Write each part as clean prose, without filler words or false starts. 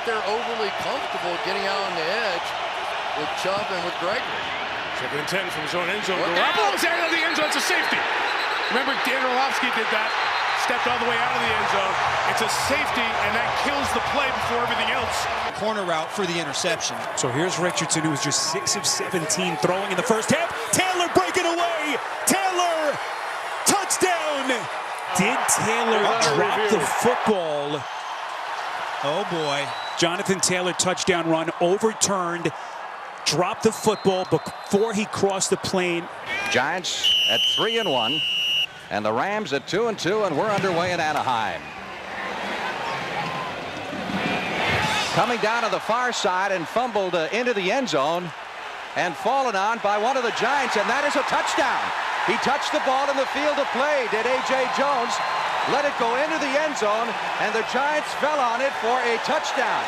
they're overly comfortable getting out on the edge with Chubb and with Gregory. 2nd and 10 from his own end zone. Garoppolo's out of the end zone. It's a safety. Remember, Dan Orlovsky did that. Stepped all the way out of the end zone. It's a safety, and that kills the play before everything else. Corner route for the interception. So here's Richardson, who was just 6 of 17 throwing in the first half. Taylor breaking away. Taylor, touchdown. Did Taylor drop the football? Oh, boy. Jonathan Taylor, touchdown run, overturned. Dropped the football before he crossed the plane. Giants at 3-1, and the Rams at 2-2, and we're underway in Anaheim. Coming down to the far side and fumbled into the end zone and fallen on by one of the Giants, and that is a touchdown. He touched the ball in the field of play, did A.J. Jones. Let it go into the end zone, and the Giants fell on it for a touchdown.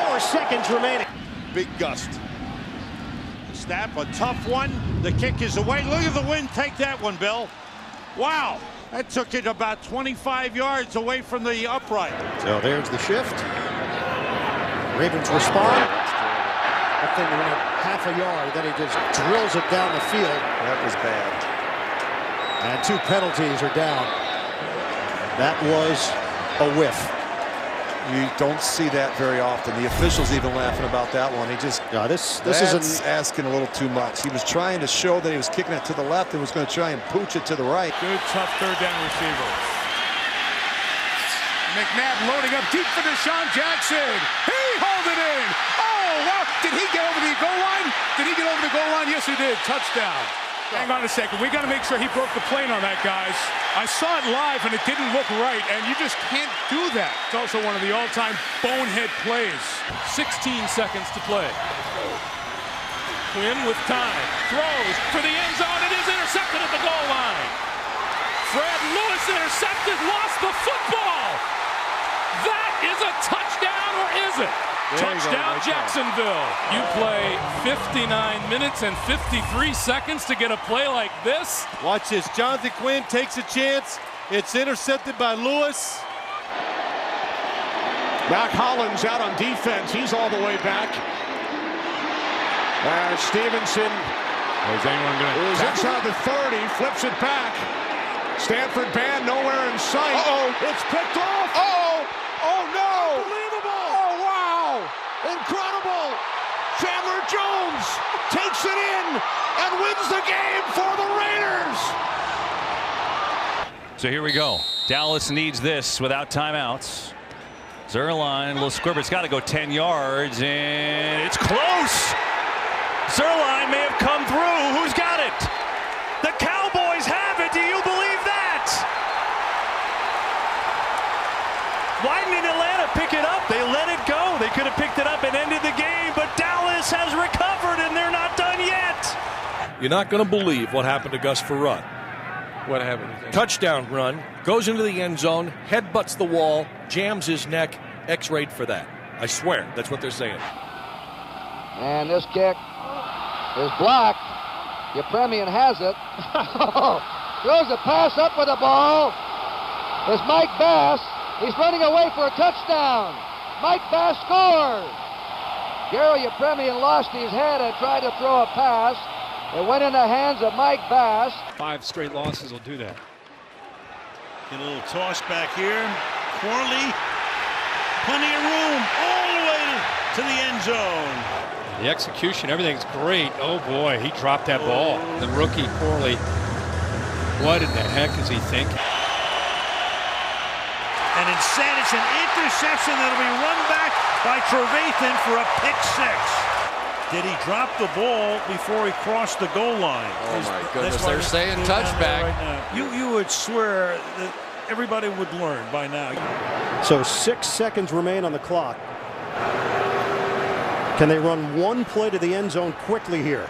4 seconds remaining. Big gust. Snap, a tough one. The kick is away. Look at the wind take that one, Bill. Wow. That took it about 25 yards away from the upright. So there's the shift. Ravens respond. That thing went half a yard. Then he just drills it down the field. That was bad. And 2 penalties are down. That was a whiff. You don't see that very often. The officials even laughing about that one. He just this isn't asking a little too much. He was trying to show that he was kicking it to the left and was going to try and pooch it to the right. Good, tough 3rd down receiver. McNabb loading up deep for Deshaun Jackson. He hauled it in. Oh, wow. Did he get over the goal line? Did he get over the goal line? Yes, he did. Touchdown. Hang on a second. We got to make sure he broke the plane on that, guys. I saw it live, and it didn't look right, and you just can't do that. It's also one of the all-time bonehead plays. 16 seconds to play. Quinn with time. Throws for the end zone. It is intercepted at the goal line. Fred Lewis intercepted, lost the football. That is a touchdown, or is it? Touchdown, Jacksonville. You play 59 minutes and 53 seconds to get a play like this. Watch this. Jonathan Quinn takes a chance. It's intercepted by Lewis. Mac Hollins out on defense. He's all the way back. Stevenson is inside the 30, flips it back. Stanford band nowhere in sight. It's picked off. Oh no! Unbelievable! Oh wow! Incredible! Chandler Jones takes it in and wins the game for the Raiders. So here we go. Dallas needs this without timeouts. Zerline, little squibber. It's got to go 10 yards, and it's close. Zerline may have come through. Who's got it? The Cowboys have it. Do you believe that? Why didn't Atlanta pick it up? They let it go. They could have picked it up and ended the game, but Dallas has recovered, and they're not done yet. You're not going to believe what happened to Gus Frerotte. What happened? Touchdown run, goes into the end zone, headbutts the wall, jams his neck, X-rayed for that. I swear, that's what they're saying. And this kick is blocked. Yepremian has it. Throws a pass up with the ball. It's Mike Bass. He's running away for a touchdown. Mike Bass scores. Gary Yepremian lost his head and tried to throw a pass. It went in the hands of Mike Bass. 5 straight losses will do that. Get a little toss back here. Corley, plenty of room all the way to the end zone. The execution, everything's great. Oh boy, he dropped that ball. The rookie Corley. What in the heck is he thinking? And instead, it's an interception that'll be run back by Trevathan for a pick 6. Did he drop the ball before he crossed the goal line? Oh my goodness, they're saying touchback. Right, you would swear that everybody would learn by now. So 6 seconds remain on the clock. Can they run one play to the end zone quickly here?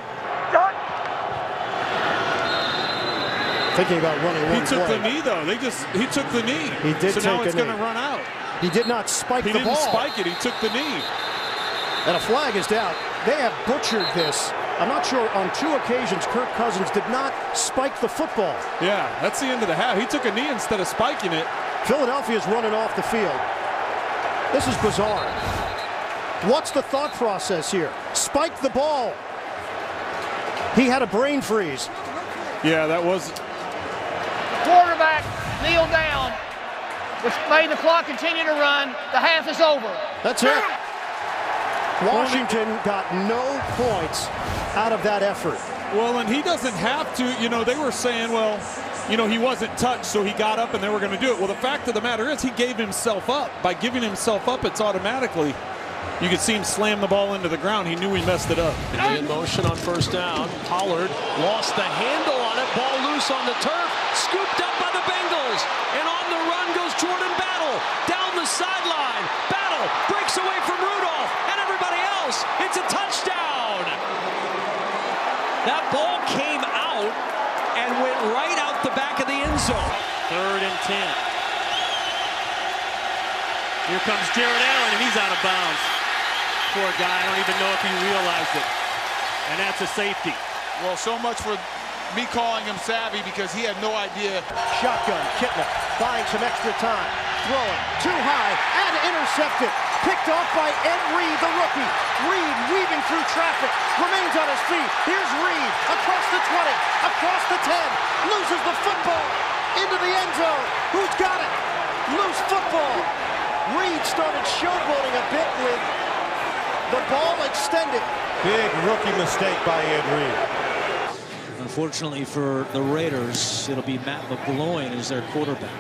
Thinking about running one play. He took the knee, though. He took the knee. He did take a knee. So now it's going to run out. He did not spike the ball. He didn't spike it. He took the knee. And a flag is down. They have butchered this. I'm not sure. On 2 occasions, Kirk Cousins did not spike the football. Yeah, that's the end of the half. He took a knee instead of spiking it. Philadelphia's running off the field. This is bizarre. What's the thought process here? Spike the ball. He had a brain freeze. Yeah, that was. Quarterback, kneel down. Let's play the clock, continue to run. The half is over. That's it. Washington got no points out of that effort. Well, and he doesn't have to. You know, they were saying, well, you know, he wasn't touched, so he got up and they were going to do it. Well, the fact of the matter is he gave himself up. By giving himself up, it's automatically. You could see him slam the ball into the ground. He knew he messed it up. In motion on first down. Pollard lost the handle on it. Ball loose on the turf. Scooped up by the Bengals. And on the run goes Jordan Battle. Down the sideline. Battle breaks away from Rudolph and everybody else. It's a touchdown. That ball came out and went right out the back of the end zone. 3rd and 10. Here comes Jared Allen, and he's out of bounds. Poor guy, I don't even know if he realized it. And that's a safety. Well, so much for me calling him savvy because he had no idea. Shotgun, Kitna buying some extra time. Throwing too high and intercepted. Picked off by Ed Reed, the rookie. Reed weaving through traffic. Remains on his feet. Here's Reed across the 20, across the 10. Loses the football into the end zone. Who's got it? Loose football. Reed started showboating a bit with the ball extended. Big rookie mistake by Ed Reed. Unfortunately for the Raiders, it'll be Matt McGloin as their quarterback.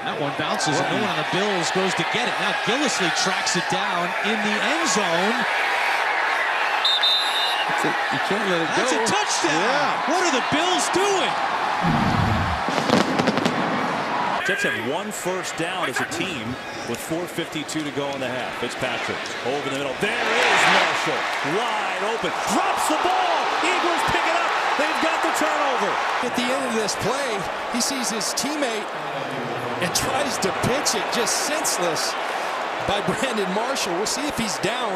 That one bounces and no one on the Bills goes to get it. Now Gillislee tracks it down in the end zone. You can't let it go. That's a touchdown. Yeah. What are the Bills doing? Jets have one first down as a team with 4:52 to go in the half. Fitzpatrick over the middle. There is Marshall. Wide open. Drops the ball. Eagles pick it up. They've got the turnover. At the end of this play, he sees his teammate and tries to pitch it just senseless by Brandon Marshall. We'll see if he's down.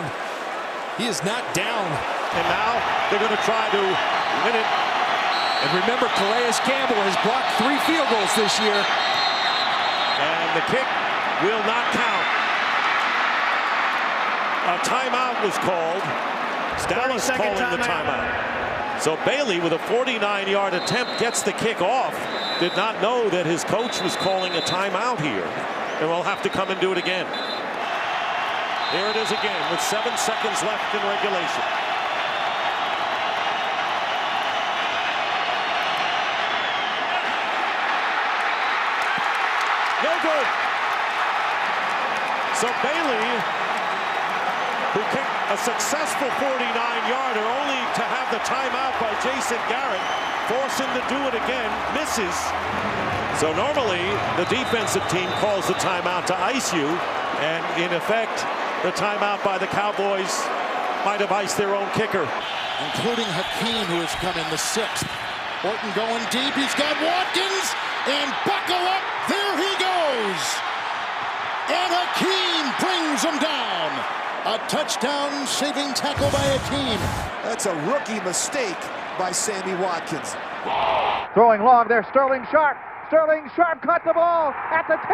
He is not down. And now they're going to try to win it. And remember, Calais Campbell has blocked 3 field goals this year. And the kick will not count. A timeout was called. Dallas calling the timeout. So Bailey, with a 49-yard attempt, gets the kick off. Did not know that his coach was calling a timeout here. And will have to come and do it again. Here it is again with 7 seconds left in regulation. No good. So Bailey, who kicked a successful 49-yarder, only to have the timeout by Jason Garrett, force him to do it again, misses. So normally the defensive team calls the timeout to ice you, and in effect, the timeout by the Cowboys might have iced their own kicker. Including Hakeem, who has come in the 6th. Orton going deep. He's got Watkins. And buckle up. There he goes. And Hakeem brings him down. A touchdown saving tackle by Hakeem. That's a rookie mistake by Sammy Watkins. Throwing long there, Sterling Sharp. Sterling Sharp caught the ball at the 10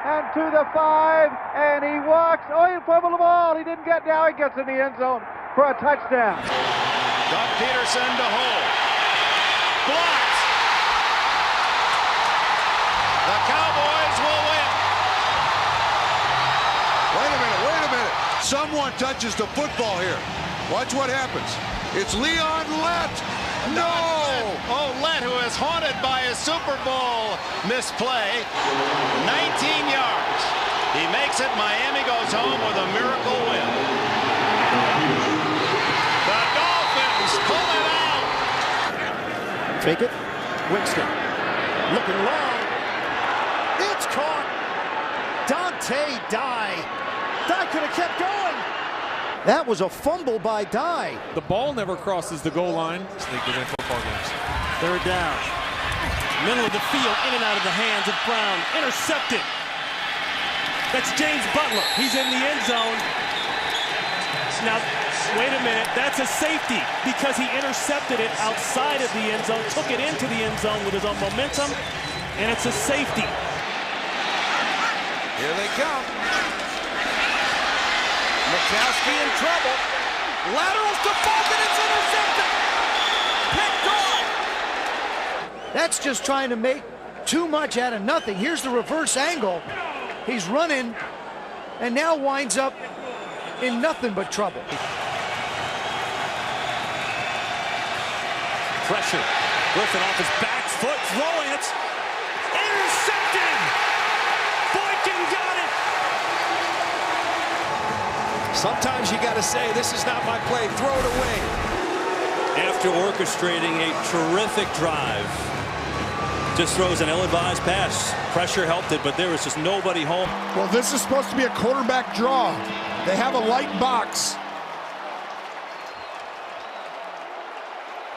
and to the 5, and he walks. Oh, he fumbled the ball. He didn't get down. He gets in the end zone for a touchdown. Doug Peterson to hold. Blocked. The Cowboys will win. Wait a minute. Someone touches the football here. Watch what happens. It's Leon Lett. No! Oh, Lett, who is haunted by his Super Bowl misplay. 19 yards. He makes it. Miami goes home with a miracle win. The Dolphins pull it out. Fake it. Winston. Looking long. It's caught. Dante Dye. Dye could have kept going. That was a fumble by Dye. The ball never crosses the goal line. They get in football games. 3rd down. Middle of the field, in and out of the hands of Brown. Intercepted. That's James Butler. He's in the end zone. Now, wait a minute. That's a safety because he intercepted it outside of the end zone, took it into the end zone with his own momentum, and it's a safety. Here they come. Mikowski in trouble. Laterals to Fulton. It's intercepted. Picked off. That's just trying to make too much out of nothing. Here's the reverse angle. He's running and now winds up in nothing but trouble. Pressure. Griffin off his back foot, throwing. It's intercepted. Boykin got it. Sometimes you got to say, this is not my play. Throw it away. After orchestrating a terrific drive, just throws an ill-advised pass. Pressure helped it, but there was just nobody home. Well, this is supposed to be a quarterback draw. They have a light box.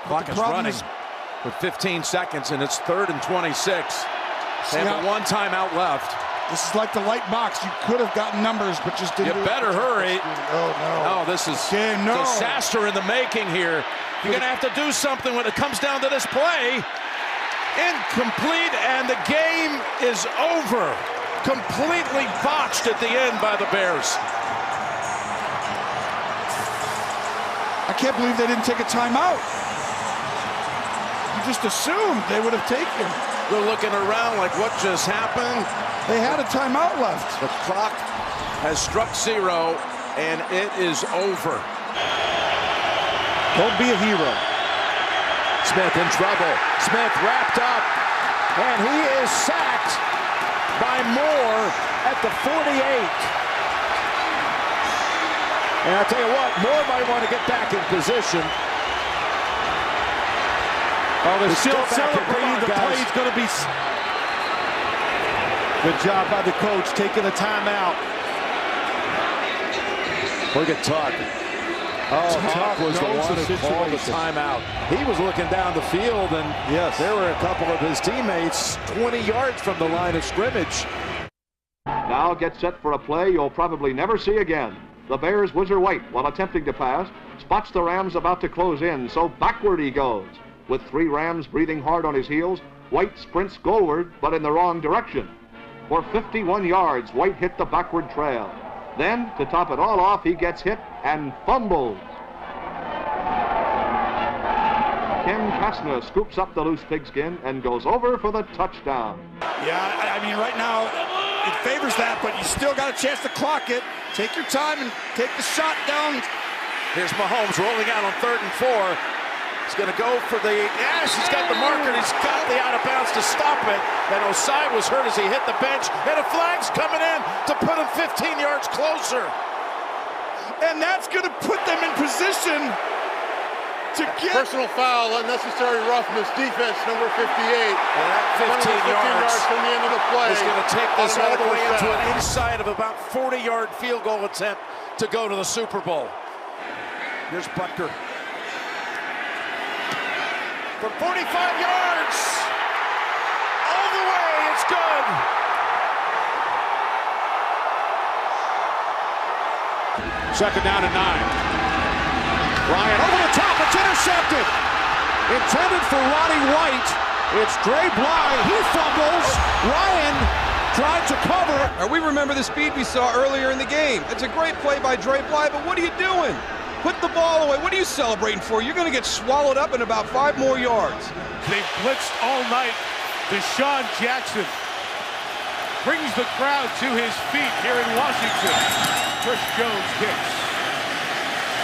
Clock is running with 15 seconds, and it's 3rd and 26. They have one timeout left. This is like the light box. You could have gotten numbers, but just didn't. You better hurry. Oh, no. No, this is disaster in the making here. You're going to have to do something when it comes down to this play. Incomplete, and the game is over. Completely botched at the end by the Bears. I can't believe they didn't take a timeout. You just assumed they would have taken. They're looking around like, what just happened? They had a timeout left. The clock has struck 0, and it is over. Don't be a hero. Smith in trouble. Smith wrapped up, and he is sacked by Moore at the 48. And I'll tell you what, Moore might want to get back in position. Oh, they're still celebrating. The play's going to be... Good job by the coach taking a timeout. Look at Tuck. Oh, Tuck was the one who called the timeout. He was looking down the field, and yes, there were a couple of his teammates 20 yards from the line of scrimmage. Now get set for a play you'll probably never see again. The Bears' Whizzer White, while attempting to pass, spots the Rams about to close in, so backward he goes. With 3 Rams breathing hard on his heels, White sprints goalward, but in the wrong direction. For 51 yards, White hit the backward trail. Then, to top it all off, he gets hit and fumbles. Ken Kastner scoops up the loose pigskin and goes over for the touchdown. Yeah, I mean, right now, it favors that, but you still got a chance to clock it. Take your time and take the shot down. Here's Mahomes rolling out on 3rd and 4. He's going to go for the, yes, he's got the marker, he's got the out of bounds to stop it. And Osai was hurt as he hit the bench, and a flag's coming in to put him 15 yards closer. And that's going to put them in position to get... Personal foul, unnecessary roughness, defense, number 58. And that 15 yards from the end of the play is going to take this all the way into an inside of about 40-yard field goal attempt to go to the Super Bowl. Here's Butker. From 45 yards, all the way, it's good. Second down and 9. Ryan over the top, it's intercepted. Intended for Ronnie White. It's Dre Bly, he fumbles. Ryan tried to cover. And we remember the speed we saw earlier in the game. It's a great play by Dre Bly, but what are you doing? Put the ball away. What are you celebrating for? You're going to get swallowed up in about 5 more yards. They've blitzed all night. Deshaun Jackson brings the crowd to his feet here in Washington. Chris Jones kicks.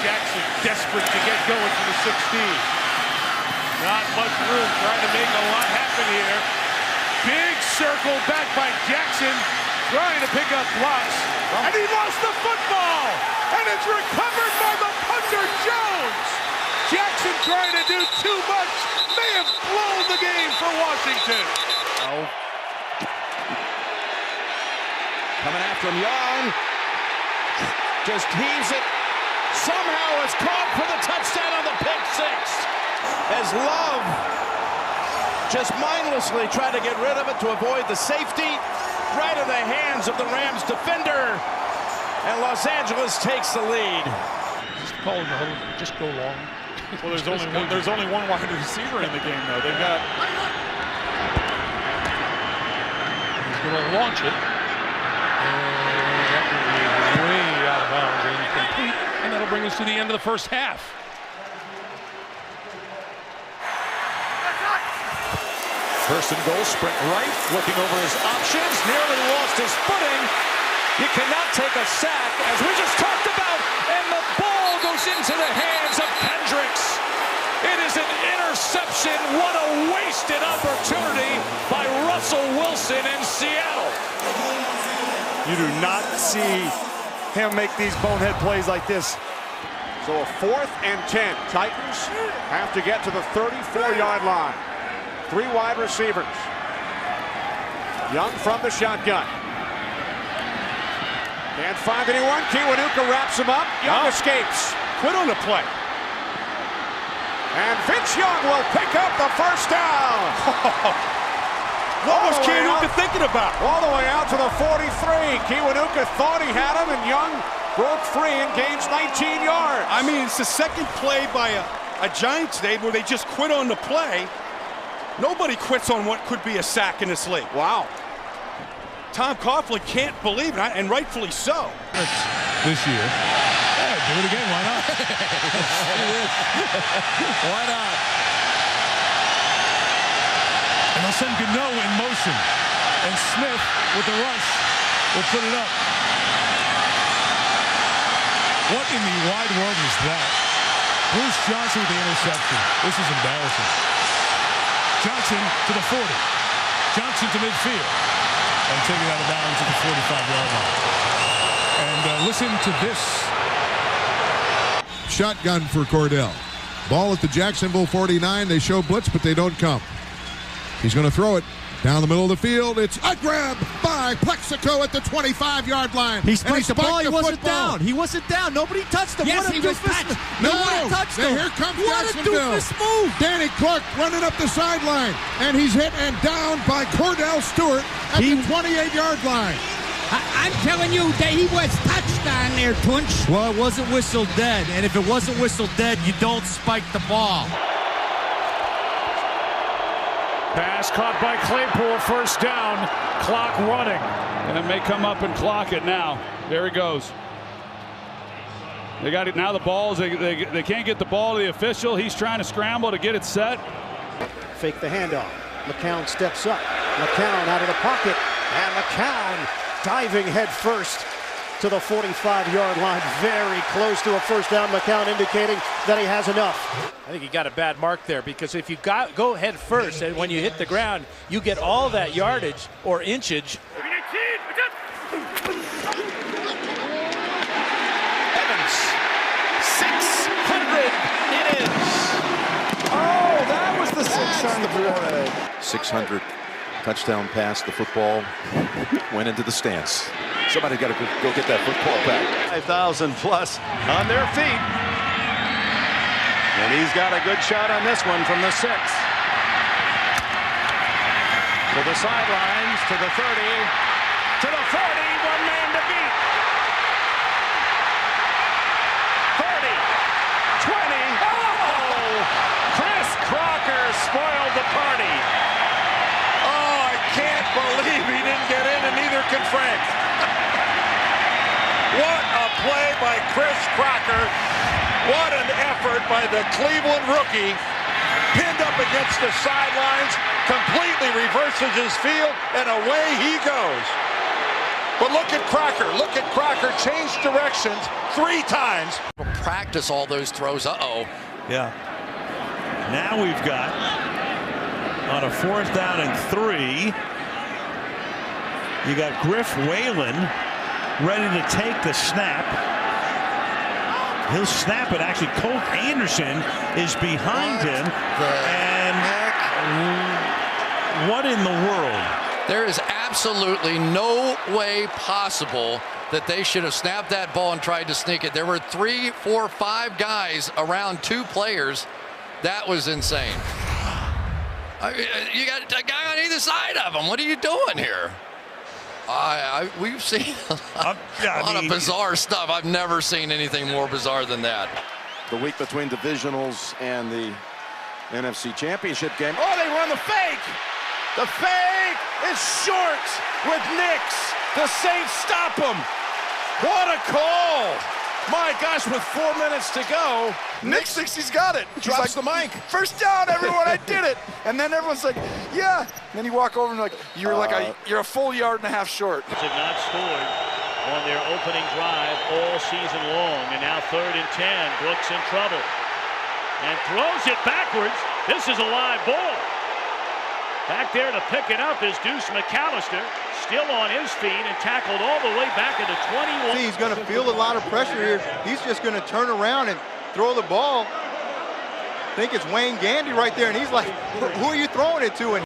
Jackson desperate to get going to the 16. Not much room, trying to make a lot happen here. Big circle back by Jackson, trying to pick up blocks. And he lost the football! And it's recovered by the punter, Jones! Jackson trying to do too much, may have blown the game for Washington. Oh. Coming after him, Young. Just heaves it. Somehow it's caught for the touchdown on the pick 6. As Love just mindlessly tried to get rid of it to avoid the safety. Right in the hands of the Rams defender. And Los Angeles takes the lead. Just call him the huddle, just go long. Well, there's only one wide receiver in the game, though. They've got... He's going to launch it. And most of the end of the first half. First and goal, sprint right, looking over his options, nearly lost his footing. You cannot take a sack, as we just talked about, and the ball goes into the hands of Kendricks. It is an interception. What a wasted opportunity by Russell Wilson in Seattle. You do not see him make these bonehead plays like this. So a 4th and 10. Titans have to get to the 34-yard line. 3 wide receivers. Young from the shotgun. Can't find anyone. Kiwanuka wraps him up. Young escapes. Quit on the play. And Vince Young will pick up the first down. What was Kiwanuka thinking about? All the way out to the 43. Kiwanuka thought he had him, and Young broke free and gains 19 yards. I mean, it's the second play by a Giants today where they just quit on the play. Nobody quits on what could be a sack in this league. Wow. Tom Coughlin can't believe it, and rightfully so. This year. Yeah, do it again. Why not? Why not? And they'll send Gano in motion. And Smith with the rush will put it up. What in the wide world is that? Bruce Johnson with the interception. This is embarrassing. Johnson to the 40. Johnson to midfield. And take it out of bounds at the 45-yard line. And listen to this. Shotgun for Cordell. Ball at the Jacksonville 49. They show blitz, but they don't come. He's going to throw it down the middle of the field. It's a grab by Plexico at the 25-yard line. He spiked the ball. He wasn't down. He wasn't down. Nobody touched him. Yes, he was touched. No, touched him. Here comes What Jacksonville. a doofus move. Danny Clark running up the sideline, and he's hit and down by Cordell Stewart at the 28-yard line. I'm telling you that he was touched on there, Tunch. Well, it wasn't whistled dead, and if it wasn't whistled dead, you don't spike the ball. Pass caught by Claypool, first down, clock running. And it may come up and clock it now. There he goes. They got it now. The balls, they can't get the ball to the official. He's trying to scramble to get it set. Fake the handoff. McCown steps up. McCown out of the pocket. And McCown diving head first to the 45-yard line. Very close to a first down. McCown indicating that he has enough. I think he got a bad mark there, because if you go head first and when you hit the ground, you get all that yardage or inchage. Evans, 600 it is. Oh, that was the 600. 600 touchdown pass. The football went into the stands. Somebody got to go get that football back. 5,000 plus on their feet. And he's got a good shot on this one from the 6. To the sidelines, to the 30, to the 40, one man to beat. 30, 20, oh! Chris Crocker spoiled the party. Oh, I can't believe he didn't get in, and neither can Frank. What a play by Chris Crocker. What an effort by the Cleveland rookie. Pinned up against the sidelines, completely reverses his field, and away he goes. But look at Crocker. Look at Crocker change directions 3 times. Practice all those throws. Uh-oh. Yeah. Now we've got, on a 4th down and 3, you got Griff Whalen ready to take the snap. He'll snap it. Actually, Colt Anderson is behind him. And what in the world? There is absolutely no way possible that they should have snapped that ball and tried to sneak it. There were 3, 4, 5 guys around 2 players. That was insane. You got a guy on either side of him. What are you doing here? We've seen a lot of bizarre stuff. I've never seen anything more bizarre than that. The week between divisionals and the NFC Championship game. Oh, they run the fake. The fake is short with Nix. The Saints stop him. What a call. My gosh, with 4 minutes to go, Nick thinks he's got it. Drops the mic. First down, everyone, I did it. And then everyone's like, yeah. And then you walk over and you're a full yard and a half short. Have not scored on their opening drive all season long. And now 3rd and 10. Brooks in trouble. And throws it backwards. This is a live ball. Back there to pick it up is Deuce McAllister. Still on his feet and tackled all the way back into 21. He's going to feel a lot of pressure here. He's just going to turn around and throw the ball. I think it's Wayne Gandy right there, and he's like, who are you throwing it to? And